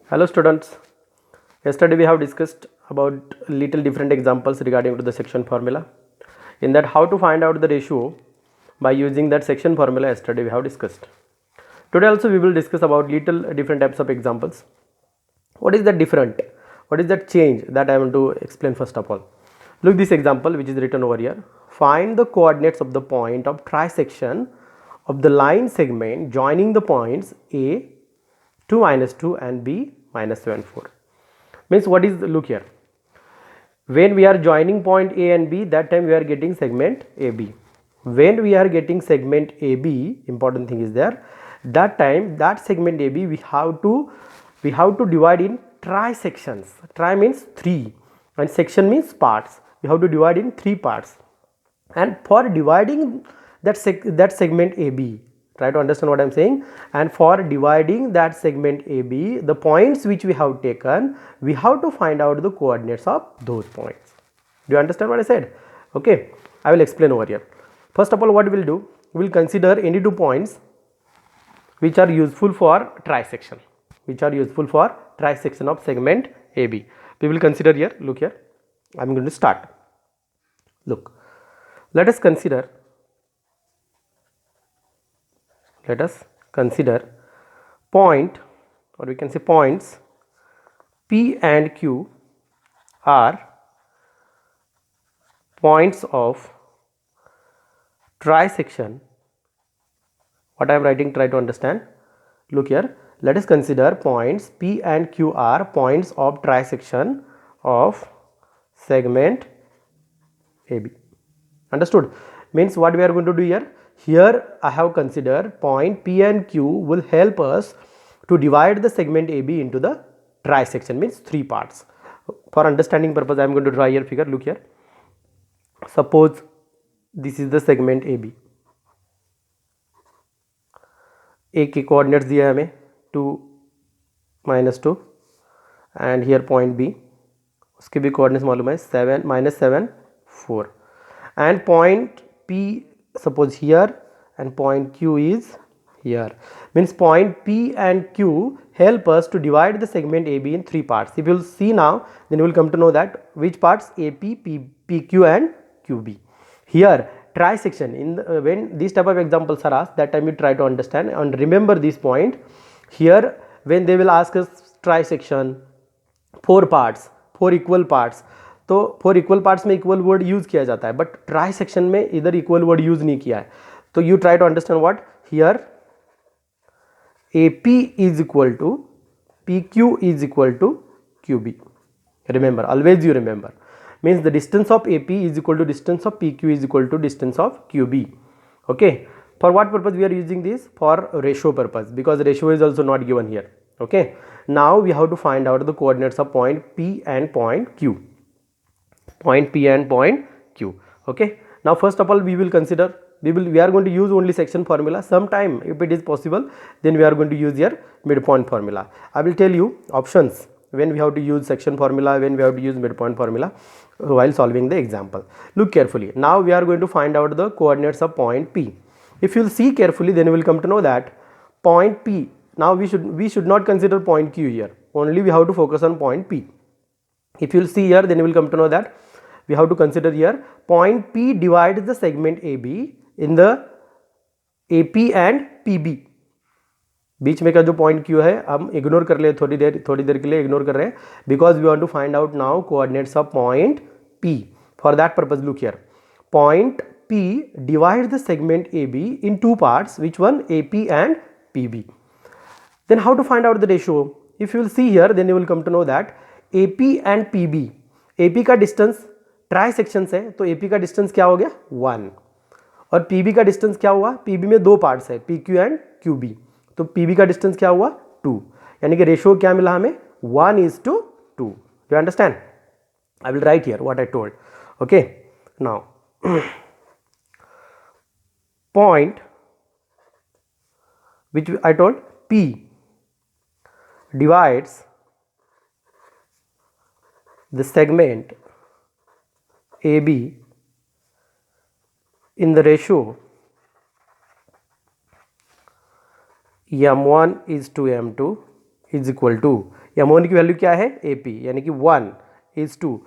Hello students, yesterday we have discussed about little different examples regarding to the section formula. In that how to find out the ratio by using that section formula yesterday we have discussed. Today also we will discuss about little different types of examples. What is that different? What is that change that I want to explain first of all. Look this example which is written over here. Find the coordinates of the point of trisection of the line segment joining the points A 2 minus 2 and B minus 7 4. Means what is, look here, when we are joining point A and B, that time we are getting segment AB. When we are getting segment AB, important thing is there, that time that segment AB we have to divide in trisections. Tri means 3 and section means parts. We have to divide in 3 parts, and for dividing that segment AB, try to understand what I am saying, and for dividing that segment AB, the points which we have taken, we have to find out the coordinates of those points. Do you understand what I said? Okay, I will explain over here. First of all, what we will do, we will consider any two points which are useful for trisection, of segment AB. We will consider here, look here, I am going to start. Look, let us consider point, or we can say points P and Q are points of trisection. What I am writing, try to understand. Look here, let us consider points P and Q are points of trisection of segment AB. Understood? Means what we are going to do here? Here I have considered point P and Q will help us to divide the segment AB into the trisection, means 3 parts. For understanding purpose I am going to draw here figure. Look here, suppose this is the segment AB. A के coordinates दिया है हमें 2 minus 2 and here point B, उसके भी coordinates मालूम है 7 minus 7 4 and point P suppose here and point Q is here. Means point P and Q help us to divide the segment AB in 3 parts. If you will see now, then you will come to know that which parts AP, PQ and QB. Here trisection, in the, when these type of examples are asked, that time you try to understand and remember this point. Here when they will ask us trisection 4 parts, 4 equal parts, तो 4 equal parts में equal word use किया जाता है, but try section में इधर equal word use नहीं किया है. तो you try to understand what here AP is equal to PQ is equal to QB. Remember, always you remember, means the distance of AP is equal to distance of PQ is equal to distance of QB. Okay, for what purpose we are using this? For ratio purpose, because ratio is also not given here. Okay, now we have to find out the coordinates of point P and point Q. Point P and point Q. Okay, now first of all we will consider, we are going to use only section formula. Sometime if it is possible, then we are going to use here midpoint formula. I will tell you options when we have to use section formula, when we have to use midpoint formula while solving the example. Look carefully. Now we are going to find out the coordinates of point P. If you will see carefully, then you will come to know that point P, now we should not consider point Q here, only we have to focus on point P. If you will see here, then you will come to know that we have to consider here point P divides the segment AB in the AP and PB. बीच में का जो point Q है हम ignore कर ले, थोड़ी देर के लिए इग्नोर कर रहे हैं, because we want to find out now coordinates of point P. For that purpose look here, point P divides the segment AB in 2 parts, which one? AP and PB. Then how to find out the ratio? If you will see here, then you will come to know that AP and PB, AP का distance try section से, तो AP का distance क्या हो गया 1, और PB का distance क्या हुआ, PB में 2 पार्ट्स है PQ एंड QB, तो PB का डिस्टेंस क्या हुआ 2, यानी कि रेशियो क्या मिला हमें 1:2. Do you understand? I will write here what I told. Okay, now point which I told P divides the segment AB in the ratio m1 is to m2 is equal to, M1 की value क्या है AP, यानी कि 1:2,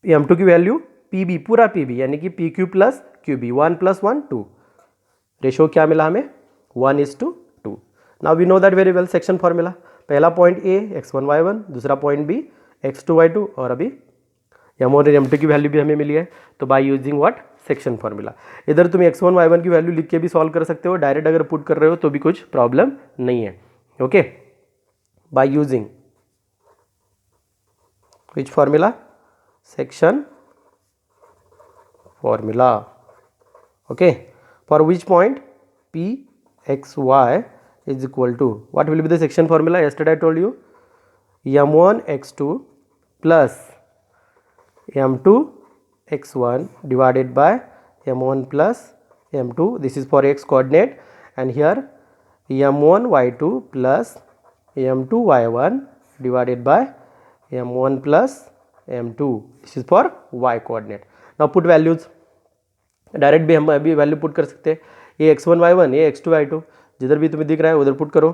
M2 की value PB, पूरा PB यानी कि PQ plus QB, 1 + 1 2, ratio क्या मिला हमें 1:2। Now we know that very well section formula, पहला पॉइंट A x1 y1, दूसरा पॉइंट B x2 y2, और अभी M1 और M2 की वैल्यू भी हमें मिली है। तो by using what section formula, इधर तुम x1 y1 की वैल्यू लिख के भी सॉल्व कर सकते हो, डायरेक्ट अगर पुट कर रहे हो तो भी कुछ प्रॉब्लम नहीं है। Okay, by using which formula, section formula. Okay, for which point P x y is equal to, what will be the section formula? Yesterday I told you m1 x2 plus m2 x1 divided by m1 plus m2, this is for x coordinate, and here m1 y2 plus m2 y1 divided by m1 plus m2, this is for y coordinate. Now put values, direct भी हम अभी value put कर सकते हैं, ये x1 y1, ये x2 y2, जिधर भी तुम्हें दिख रहा है उधर पुट करो,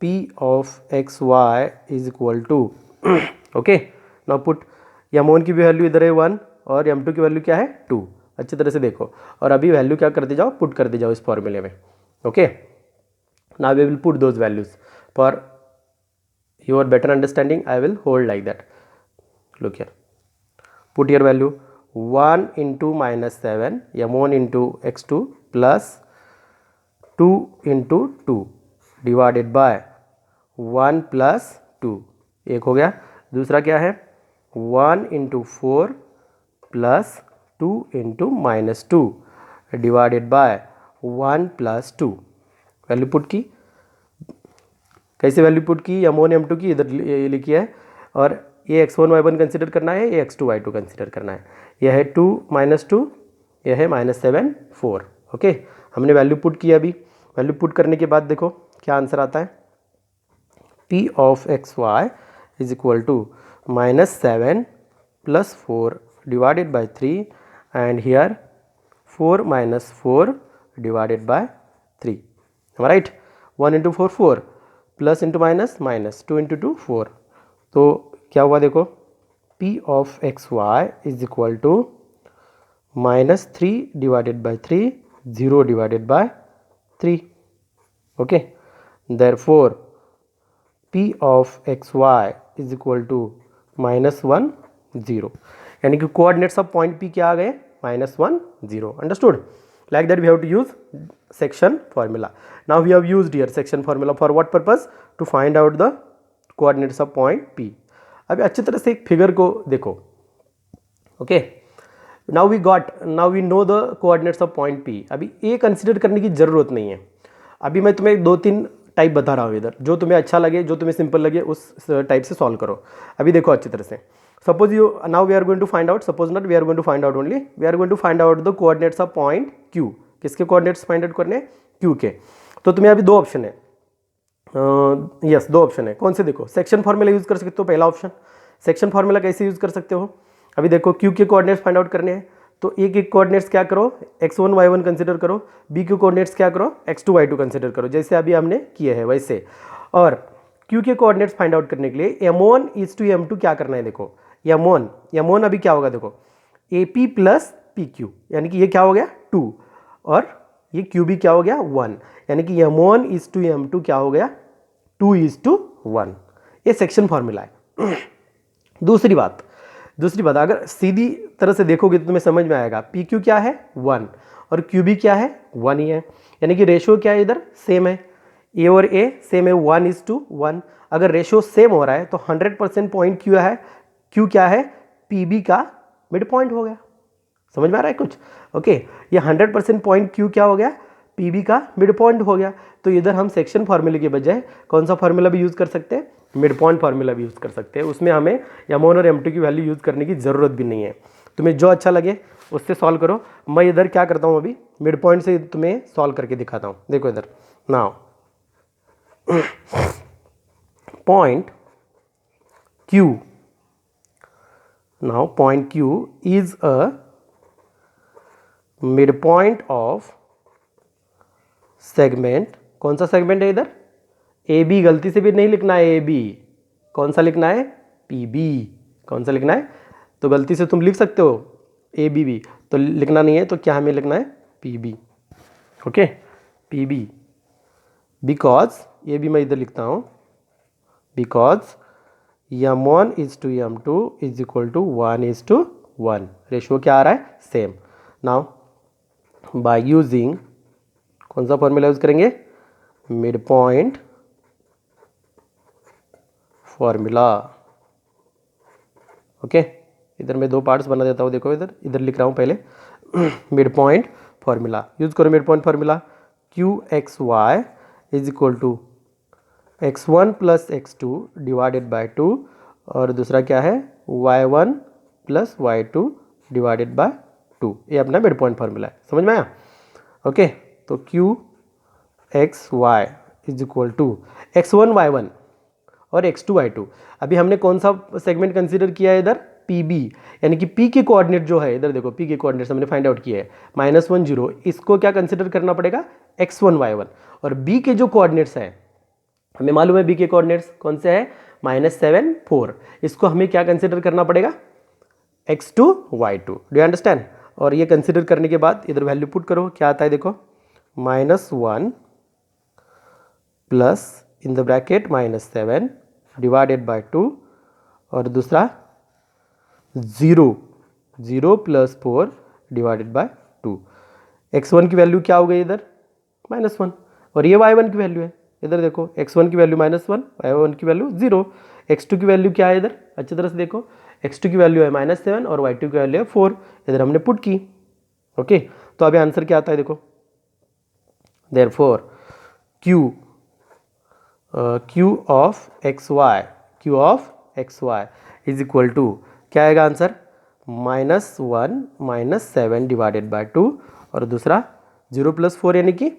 P of x y is equal to, okay, now put m1 की भी वैल्यू इधर है 1 और m2 की वैल्यू क्या है 2, अच्छी तरह से देखो, और अभी वैल्यू क्या करते जाओ, पुट करते जाओ इस फॉर्मूले में। Okay, now we will put those values for your better understanding, I will hold like that, look here, put your value 1 into -7 m1 into x2 plus 2 into 2 divided by 1 plus 2, एक हो गया, दूसरा क्या है 1 into 4 plus 2 into -2 divided by 1 plus 2, value put की, कैसे value put की, m1 m2 की इधर लिखी है, और ये x1 y1 कंसिडर करना है, ये x2 y2 कंसिडर करना है, यह है 2 - 2, यह है -7 4। ओके, हमने वैल्यू पुट किया, अभी वैल्यू पुट करने के बाद देखो क्या आंसर आता है, P of x y is equal to -7 + 4 divided by 3, and here 4 - 4 divided by 3, right, 1 into 4 4, plus into minus minus, 2 into 2 4, तो क्या हुआ देखो, P of x y is equal to -3 divided by 3, 0 divided by 3। Okay, therefore P of x y is equal to -1 0, यानी कि coordinates of point P क्या आ गए, -1 0। Understood? Like that we have to use section formula. Now we have used here section formula for what purpose? To find out the coordinates of point P. अभी अच्छी तरह से एक figure को देखो। Okay, now we know the coordinates of point P। अभी ए consider करने की ज़रूरत नहीं है, अभी मैं तुम्हें 2-3 टाइप बता रहा हूँ इधर, जो तुम्हें अच्छा लगे, जो तुम्हें सिंपल लगे उस टाइप से सॉल्व करो। अभी देखो अच्छी तरह से, suppose you, now we are going to find out, suppose not we are going to find out only, we are going to find out the coordinates of point Q। किसके coordinates find out करने, Q के। तो तुम्हें अभी दो option है, yes दो option है, कौन से देखो, सेक्शन फॉर्मूला यूज कर सकते हो, पहला ऑप्शन। सेक्शन फॉर्मूला कैसे यूज कर सकते हो, अभी देखो Q के कोऑर्डिनेट्स फाइंड आउट करने हैं, तो एक एक कोऑर्डिनेट्स क्या करो, x1 y1 कंसिडर करो, B के कोऑर्डिनेट्स क्या करो, x2 y2 कंसिडर करो, जैसे अभी हमने किए हैं वैसे। और Q के कोऑर्डिनेट्स फाइंड आउट करने के लिए m1 is to m2 क्या करना है, देखो m1 अभी क्या होगा, देखो AP प्लस PQ, यानी कि ये क्या हो गया 2, और ये QB क्या हो गया 1, यानी कि m1 is to m2 क्या हो गया 2 is to 1। ये सेक्शन फॉर्मूला है। दूसरी बात, अगर सीधी तरह से देखोगे तो तुम्हें समझ में आएगा, PQ क्या है 1 और QB क्या है 1 ही है, यानी कि रेशियो क्या है इधर सेम है, A और A सेम है 1 is to 1। अगर रेशियो सेम हो रहा है तो 100% पॉइंट Q क्या है, PB का मिड पॉइंट हो गया। समझ में आ रहा है कुछ? ओके, ये 100% पॉइंट Q क्या हो गया, PB का मिड पॉइंट हो गया। तो इधर हम सेक्शन फार्मूले के बजाय कौन सा फार्मूला भी यूज़ कर सकते हैं, मिड पॉइंट फार्मूला भी यूज़ कर सकते हैं। उसमें हमें m1 और m2 की वैल्यू यूज़ करने की ज़रूरत भी नहीं है। तुम्हें जो अच्छा लगे उससे सॉल्व करो। मैं इधर क्या करता हूँ, अभी मिड पॉइंट से तुम्हें सॉल्व करके दिखाता हूँ। देखो इधर now point Q, now point Q is a midpoint of segment, कौन सा सेगमेंट है इधर, AB, गलती से भी नहीं लिखना है AB, कौन सा लिखना है, पी बी। कौन सा लिखना है, तो गलती से तुम लिख सकते हो ए बी बी, तो लिखना नहीं है, तो क्या हमें लिखना है, P B. Okay, P B, because ये भी मैं इधर लिखता हूँ, because m1 is to m2 is equal to 1:1। Ratio क्या आ रहा है, सेम। नाउ बाय यूजिंग, कौन सा फॉर्मूला यूज करेंगे, मिड पॉइंट फॉर्मूला। ओके, इधर मैं दो पार्ट्स बना देता हूँ, देखो इधर इधर लिख रहा हूँ पहले मिड पॉइंट फॉर्मूला यूज करो। Mid point formula Q X Y is equal to x1 plus x2 divided by 2, और दूसरा क्या है, y1 plus y2 divided by 2। ये अपना मिड पॉइंट फॉर्मूला है, समझ में आया। ओके, तो Q X Y is equal to x1 y1 और x2 y2। अभी हमने कौन सा सेगमेंट कंसीडर किया है इधर, पी बी, यानी कि p के कोऑर्डिनेट जो है इधर देखो, p के कोऑर्डिनेट्स हमने फाइंड आउट किया है -1 0। इसको क्या कंसीडर करना पड़ेगा, x1 y1, और b के जो कोऑर्डिनेट्स है हमें मालूम है, b के कोऑर्डिनेट्स कौन से है, -7 4। इसको हमें क्या कंसीडर करना पड़ेगा, x2 y2। Do you understand. और ये कंसीडर करने के बाद इधर वैल्यू पुट करो, क्या आता है देखो, -1 plus in the bracket -7 divided by 2, और दूसरा 0 प्लस 4 डिवाइडेड बाय 2। x1 की वैल्यू क्या हो गई इधर, -1, और ये y1 की वैल्यू है, इधर देखो x1 की वैल्यू -1, y1 की वैल्यू 0। x2 की वैल्यू क्या है इधर, अच्छी तरह से देखो, x2 की वैल्यू है -7 और y2 की वैल्यू है 4, इधर हमने पुट की। ओके, तो अभी आंसर क्या आता है देखो, therefore q of X Y is equal to, क्या आएगा आंसर, -1 -7 डिवाइडेड बाय 2, और दूसरा 0 प्लस 4 यानी कि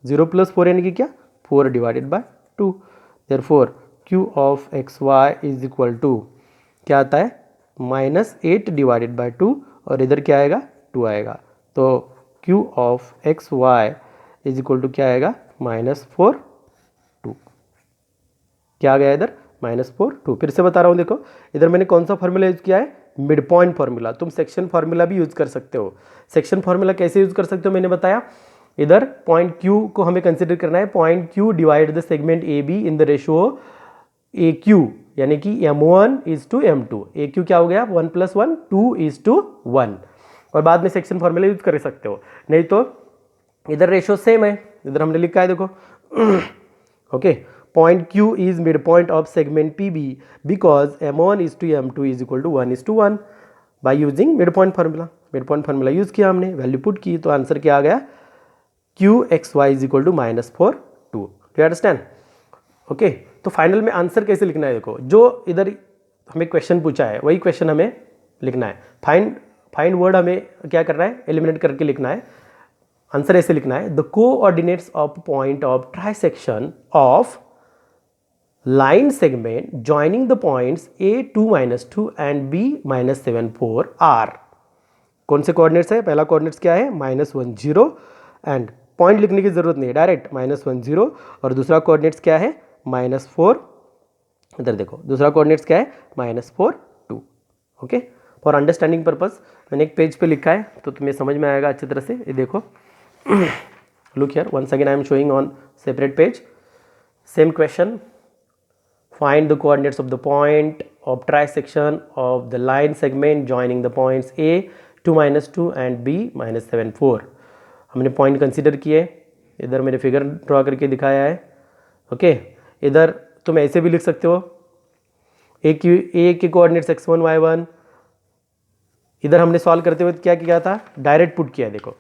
0 प्लस 4 यानी कि क्या, 4 divided by 2। Therefore q of X Y is equal to, क्या आता है, -8 डिवाइडेड बाय 2, और इधर क्या आएगा, 2 आएगा। तो q of X Y is equal to क्या आएगा, -4 2। क्या आ गया इधर, -4 2। फिर से बता रहा हूँ, देखो इधर मैंने कौन सा फॉर्मूला यूज किया है, मिड पॉइंट फॉर्मूला। तुम सेक्शन फॉर्मूला भी यूज कर सकते हो। सेक्शन फॉर्मूला कैसे यूज कर सकते हो, मैंने बताया, इधर पॉइंट Q को हमें कंसिडर करना है, point Q divide the segment A be in the ratio AQ, यानी कि m1 is to m2। AQ क्या हो गया, 1 + 1 2:1, और बाद में सेक्शन फॉर्मूला यूज कर सकते हो, नहीं तो इधर रेशियो सेम है, इधर हमने लिखा है देखो okay, point Q is mid point of segment PB because m1 is to m2 is equal to 1:1 by using mid point formula. Mid point formula use किया हमने, वैल्यू पुट की, तो आंसर क्या आ गया, QXY is equal to -4 2। Do you understand. Okay, तो final में answer कैसे लिखना है, देखो जो इधर हमें क्वेश्चन पूछा है वही क्वेश्चन हमें लिखना है। फाइंड वर्ड हमें क्या करना है, एलिमिनेट करके लिखना है। आंसर ऐसे लिखना है, the coordinates of point of trisection of line segment joining the points a2 -2 and b -7 4 are, कौन से कोऑर्डिनेट्स है, पहला कोऑर्डिनेट्स क्या है, -1 0, एंड पॉइंट लिखने की जरूरत नहीं है, डायरेक्ट -1 0, और दूसरा कोऑर्डिनेट्स क्या है, -4, इधर देखो दूसरा कोऑर्डिनेट्स क्या है, -4 2। ओके, फॉर अंडरस्टैंडिंग पर्पस मैंने एक पेज पे लिखा है, तो तुम्हें समझ में आएगा अच्छी तरह से। ये देखो look here, once again I am showing on separate page, same question. Find the coordinates of the point of trisection of the line segment joining the points A 2 -2 and B -7 4। हमने पॉइंट कंसीडर किए, इधर मैंने figure draw करके दिखाया है। Okay, इधर तुम ऐसे भी लिख सकते हो, ए के कोऑर्डिनेट्स x1 y1, इधर हमने सॉल्व करते हुए क्या किया था, डायरेक्ट पुट किया। देखो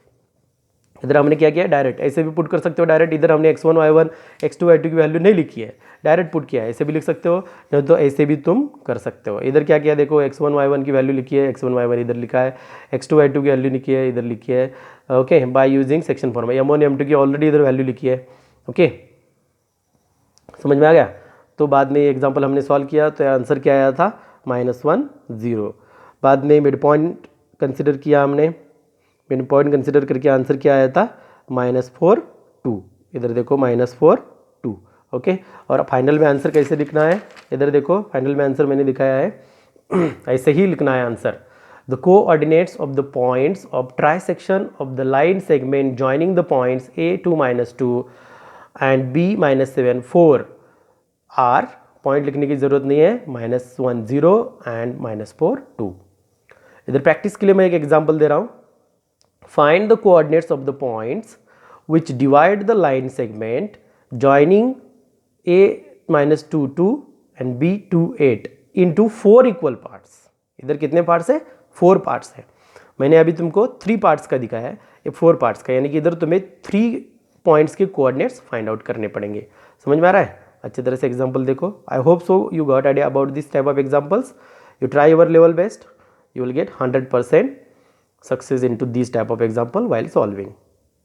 इधर हमने क्या किया, डायरेक्ट ऐसे भी पुट कर सकते हो डायरेक्ट, इधर हमने x1 y1 x2 y2 की वैल्यू नहीं लिखी है, डायरेक्ट पुट किया है, ऐसे भी लिख सकते हो, नहीं तो ऐसे भी तुम कर सकते हो। इधर क्या किया, देखो x1 y1 की वैल्यू लिखी है, x1 y1 इधर लिखा है, x2 y2 की वैल्यू लिखी है, इधर लिखी है। Okay, by using section formula, m1 m2 की ऑलरेडी इधर वैल्यू लिखी है। ओके, समझ में आ गया। तो बाद में एग्जाम्पल हमने सॉल्व किया, तो आंसर क्या आया था, -1 0। बाद में मिड पॉइंट कंसिडर किया हमने, मिड पॉइंट कंसिडर करके आंसर क्या आया था, -4 2, इधर देखो -4 2। ओके और फाइनल में आंसर कैसे लिखना है, इधर देखो फाइनल में आंसर मैंने दिखाया है ऐसे ही लिखना है answer. The coordinates of the points of trisection of the line segment joining the points A2-2 and B-7 4 are, point लिखने की जरूरत नहीं है, -1 0 एंड -4 2। इधर प्रैक्टिस के लिए मैं एक एग्जांपल दे रहा हूं। Find the coordinates of the points which divide the line segment joining A-2 2 and B2 8 into 4 equal parts। इधर कितने पार्ट्स है, 4 पार्ट्स है। मैंने अभी तुमको 3 पार्ट्स का दिखाया है, ये 4 पार्ट्स का, यानी कि इधर तुम्हें 3 पॉइंट्स के कोऑर्डिनेट्स फाइंड आउट करने पड़ेंगे। समझ में आ रहा है? अच्छी तरह से एग्जांपल देखो। I hope so you got idea about this type of examples. You try your level best, you will get 100% success into this type of example while solving.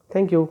Thank you.